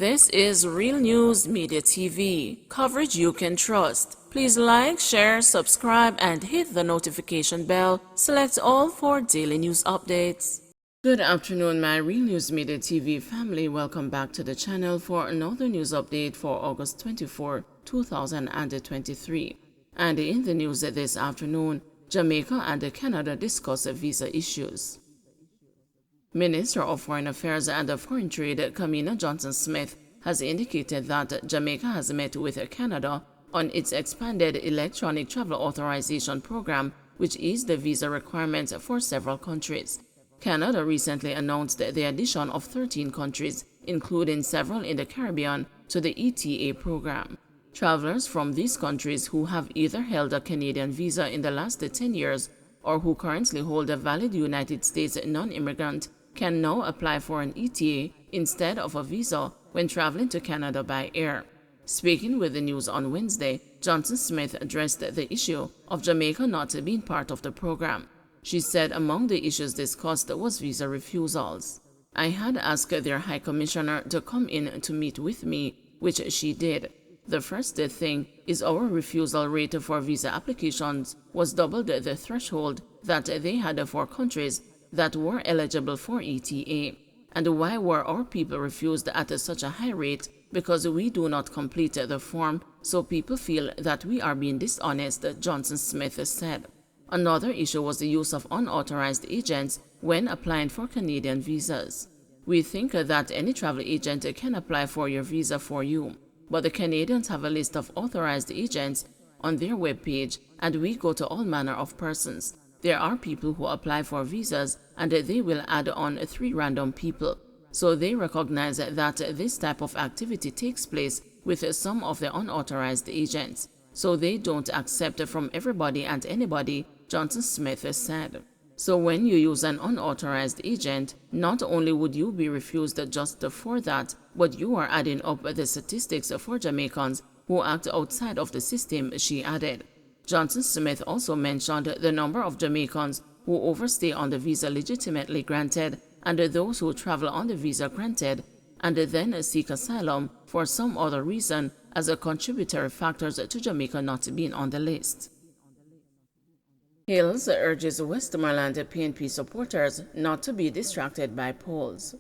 This is Real News Media TV, coverage you can trust. Please like, share, subscribe, and hit the notification bell. Select all for daily news updates. Good afternoon, my Real News Media TV family. Welcome back to the channel for another news update for August 24, 2023. And in the news this afternoon, Jamaica and Canada discuss visa issues. Minister of Foreign Affairs and Foreign Trade Kamina Johnson-Smith has indicated that Jamaica has met with Canada on its expanded electronic travel authorization program, which eased the visa requirements for several countries. Canada recently announced the addition of 13 countries, including several in the Caribbean, to the ETA program. Travelers from these countries who have either held a Canadian visa in the last 10 years or who currently hold a valid United States non-immigrant can now apply for an ETA instead of a visa when traveling to Canada by air. Speaking with the news on Wednesday, Johnson-Smith addressed the issue of Jamaica not being part of the program. She said among the issues discussed was visa refusals. I had asked their High Commissioner to come in to meet with me, which she did. The first thing is our refusal rate for visa applications was double the threshold that they had for countries that were eligible for ETA. And why were our people refused at such a high rate? Because we do not complete the form, so people feel that we are being dishonest, Johnson-Smith said. Another issue was the use of unauthorized agents when applying for Canadian visas. We think that any travel agent can apply for your visa for you, but the Canadians have a list of authorized agents on their webpage, and we go to all manner of persons. There are people who apply for visas and they will add on 3 random people. So they recognize that this type of activity takes place with some of the unauthorized agents. So they don't accept from everybody and anybody, Johnson-Smith said. So when you use an unauthorized agent, not only would you be refused just for that, but you are adding up the statistics for Jamaicans who act outside of the system, she added. Johnson-Smith also mentioned the number of Jamaicans who overstay on the visa legitimately granted and those who travel on the visa granted and then seek asylum for some other reason as a contributory factors to Jamaica not being on the list. Hills urges Westmoreland PNP supporters not to be distracted by polls.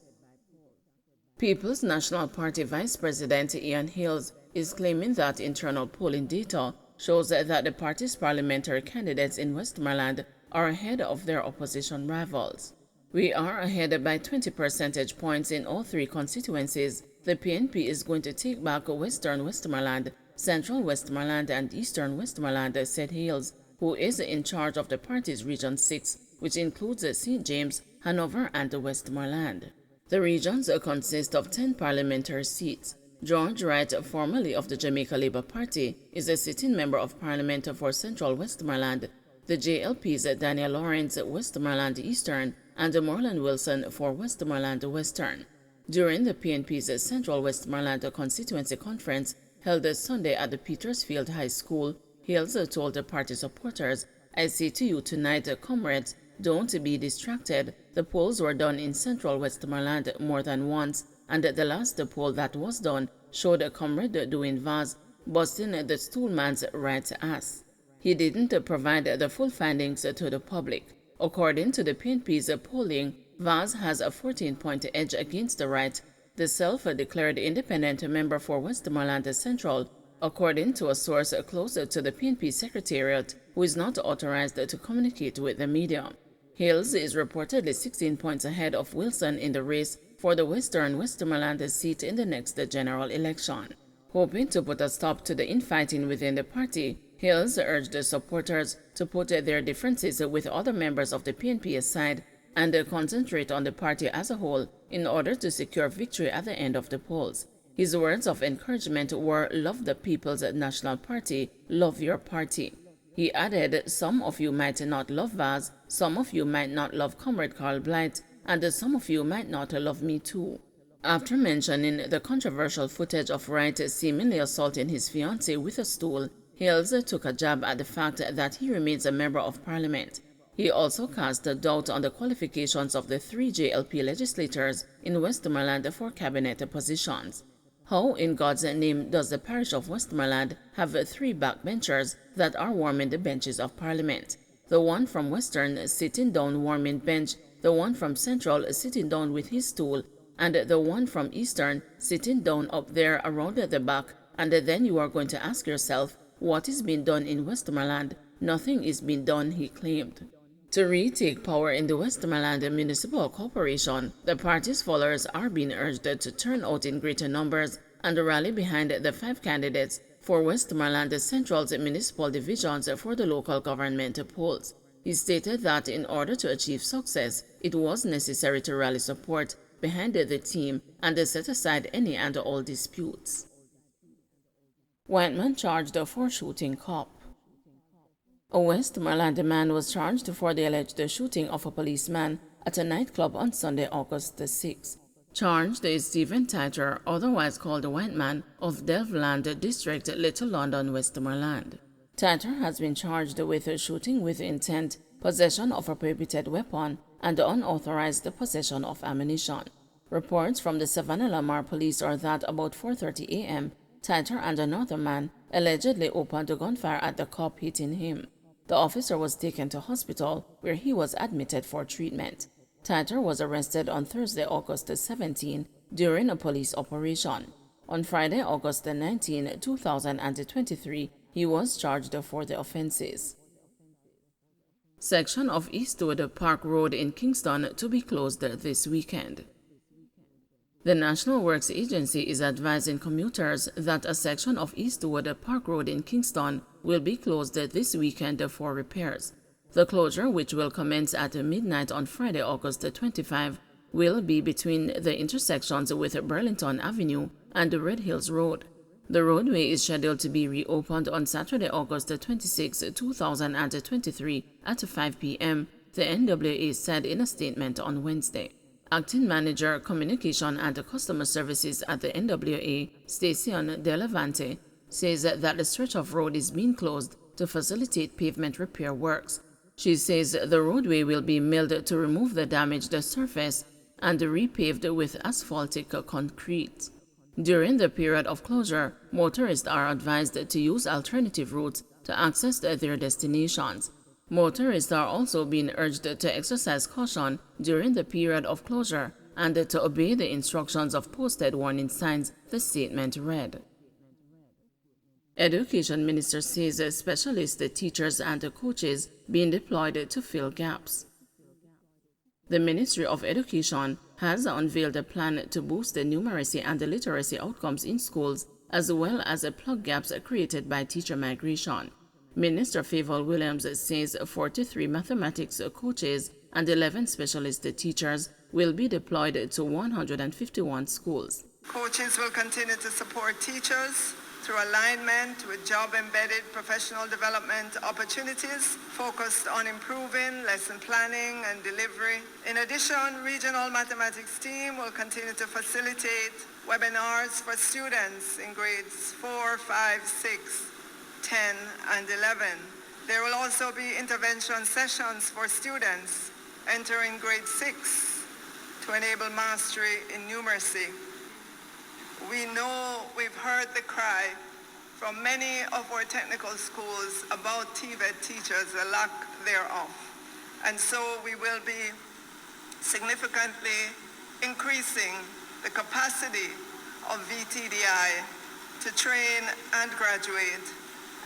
People's National Party Vice President Ian Hills is claiming that internal polling data shows that the party's parliamentary candidates in Westmoreland are ahead of their opposition rivals. We are ahead by 20 percentage points in all 3 constituencies. The PNP is going to take back Western Westmoreland, Central Westmoreland, and Eastern Westmoreland, said Hills, who is in charge of the party's Region 6, which includes St. James, Hanover, and Westmoreland. The regions consist of 10 parliamentary seats. George Wright, formerly of the Jamaica Labour Party, is a sitting member of Parliament for Central Westmoreland. The JLP's Daniel Lawrence, Westmoreland Eastern, and Morland Wilson for Westmoreland Western. During the PNP's Central Westmoreland Constituency Conference held Sunday at the Petersfield High School, Hills told the party supporters, I say to you tonight, comrades, don't be distracted. The polls were done in Central Westmoreland more than once, and the last poll that was done showed a comrade doing Vaz busting the stoolman's right ass. He didn't provide the full findings to the public. According to the PNP's polling, Vaz has a 14-point edge against the right, the self-declared independent member for Westmoreland Central, according to a source closer to the PNP Secretariat, who is not authorized to communicate with the media. Hills is reportedly 16 points ahead of Wilson in the race for the Western Westmoreland seat in the next general election. Hoping to put a stop to the infighting within the party, Hills urged the supporters to put their differences with other members of the PNP aside and concentrate on the party as a whole in order to secure victory at the end of the polls. His words of encouragement were, love the People's National Party, love your party. He added, some of you might not love Vaz, some of you might not love Comrade Carl Blight, and some of you might not love me too. After mentioning the controversial footage of Wright seemingly assaulting his fiancée with a stool, Hills took a jab at the fact that he remains a member of parliament. He also cast a doubt on the qualifications of the 3 JLP legislators in Westmoreland for cabinet positions. How in God's name does the parish of Westmoreland have 3 backbenchers that are warming the benches of Parliament? The one from Western sitting down warming bench, the one from Central sitting down with his stool, and the one from Eastern sitting down up there around the back, and then you are going to ask yourself, what is being done in Westmoreland? Nothing is being done, he claimed. To retake power in the Westmoreland Municipal Corporation, the party's followers are being urged to turn out in greater numbers and rally behind the 5 candidates for Westmoreland Central's municipal divisions for the local government polls. He stated that in order to achieve success, it was necessary to rally support behind the team and set aside any and all disputes. Whiteman charged for shooting cop. A Westmoreland man was charged for the alleged shooting of a policeman at a nightclub on Sunday, August 6. Charged is Stephen Titer, otherwise called Whiteman, of Delvland District, Little London, Westmoreland. Titer has been charged with shooting with intent, possession of a prohibited weapon, and unauthorized possession of ammunition. Reports from the Savannah Lamar police are that about 4:30 a.m., Titer and another man allegedly opened a gunfire at the cop, hitting him. The officer was taken to hospital, where he was admitted for treatment. Titer was arrested on Thursday, August 17, during a police operation. On Friday, August 19, 2023, he was charged for the offenses. Section of Eastwood Park Road in Kingston to be closed this weekend. The National Works Agency is advising commuters that a section of Eastwood Park Road in Kingston will be closed this weekend for repairs. The closure, which will commence at midnight on Friday, August 25, will be between the intersections with Burlington Avenue and Red Hills Road. The roadway is scheduled to be reopened on Saturday, August 26, 2023 at 5 p.m., the NWA said in a statement on Wednesday. Acting Manager, Communication and Customer Services at the NWA, Stacion De Levante, says that the stretch of road is being closed to facilitate pavement repair works. She says the roadway will be milled to remove the damaged surface and repaved with asphaltic concrete. During the period of closure, motorists are advised to use alternative routes to access their destinations. Motorists are also being urged to exercise caution during the period of closure and to obey the instructions of posted warning signs, the statement read. Education Minister says specialist teachers and coaches being deployed to fill gaps. The Ministry of Education has unveiled a plan to boost the numeracy and the literacy outcomes in schools, as well as plug gaps created by teacher migration. Minister Favour Williams says 43 mathematics coaches and 11 specialist teachers will be deployed to 151 schools. Coaches will continue to support teachers through alignment with job-embedded professional development opportunities focused on improving lesson planning and delivery. In addition, regional mathematics team will continue to facilitate webinars for students in grades 4, 5, 6, 10, and 11. There will also be intervention sessions for students entering grade 6 to enable mastery in numeracy. We know we've heard the cry from many of our technical schools about TVET teachers, the lack thereof. And so we will be significantly increasing the capacity of VTDI to train and graduate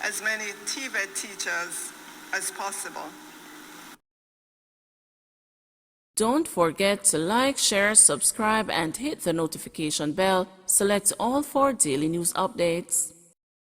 as many TVET teachers as possible. Don't forget to like, share, subscribe, and hit the notification bell. Select all for daily news updates.